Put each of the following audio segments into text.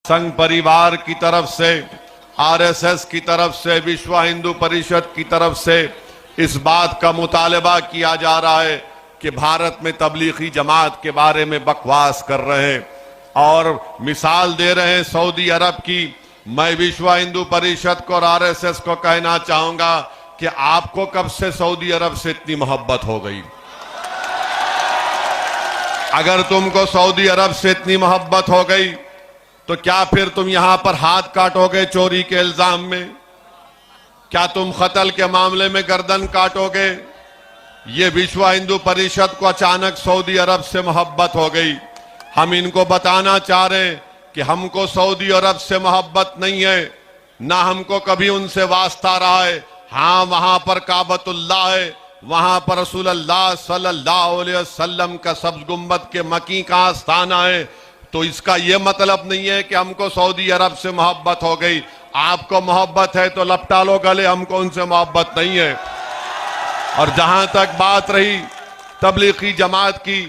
संघ परिवार की तरफ से, आरएसएस की तरफ से, विश्व हिंदू परिषद की तरफ से इस बात का मुतालबा किया जा रहा है कि भारत में तबलीगी जमात के बारे में बकवास कर रहे हैं और मिसाल दे रहे हैं सऊदी अरब की। मैं विश्व हिंदू परिषद को और आरएसएस को कहना चाहूंगा कि आपको कब से सऊदी अरब से इतनी मोहब्बत हो गई? अगर तुमको सऊदी अरब से इतनी मोहब्बत हो गई तो क्या फिर तुम यहां पर हाथ काटोगे चोरी के इल्जाम में? क्या तुम कत्ल के मामले में गर्दन काटोगे? ये विश्व हिंदू परिषद को अचानक सऊदी अरब से मोहब्बत हो गई। हम इनको बताना चाह रहे हैं कि हमको सऊदी अरब से मोहब्बत नहीं है, ना हमको कभी उनसे वास्ता रहा है। हाँ, वहां पर काबतुल्लाह है, वहां पर रसूलुल्लाह सल्लल्लाहु अलैहि वसल्लम का सब्ज गुंबद के मकी का आस्थाना है। तो इसका यह मतलब नहीं है कि हमको सऊदी अरब से मोहब्बत हो गई। आपको मोहब्बत है तो लपटा लो गले, हमको उनसे मोहब्बत नहीं है। और जहां तक बात रही तबलीगी जमात की,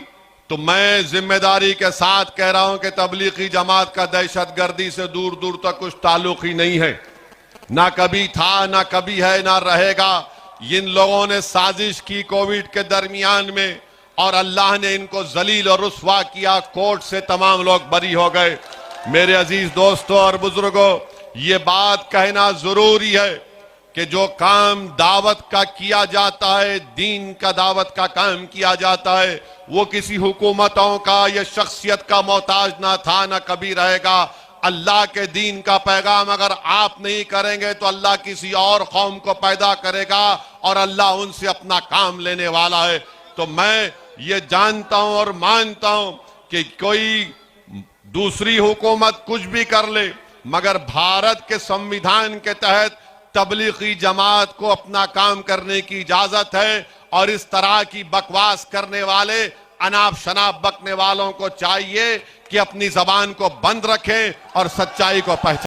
तो मैं जिम्मेदारी के साथ कह रहा हूं कि तबलीगी जमात का दहशतगर्दी से दूर दूर तक कुछ ताल्लुक ही नहीं है, ना कभी था, ना कभी है, ना रहेगा। इन लोगों ने साजिश की कोविड के दरमियान में और अल्लाह ने इनको जलील और रुस्वा किया। कोर्ट से तमाम लोग बरी हो गए। मेरे अजीज दोस्तों और बुजुर्गों, ये बात कहना जरूरी है कि जो काम दावत का किया जाता है, दीन का दावत का काम किया जाता है, वो किसी हुकूमतों का या शख्सियत का मोहताज ना था, ना कभी रहेगा। अल्लाह के दीन का पैगाम अगर आप नहीं करेंगे तो अल्लाह किसी और कौम को पैदा करेगा और अल्लाह उनसे अपना काम लेने वाला है। तो मैं ये जानता हूं और मानता हूं कि कोई दूसरी हुकूमत कुछ भी कर ले, मगर भारत के संविधान के तहत तबलीगी जमात को अपना काम करने की इजाजत है। और इस तरह की बकवास करने वाले, अनाप शनाप बकने वालों को चाहिए कि अपनी जबान को बंद रखें और सच्चाई को पहचानें।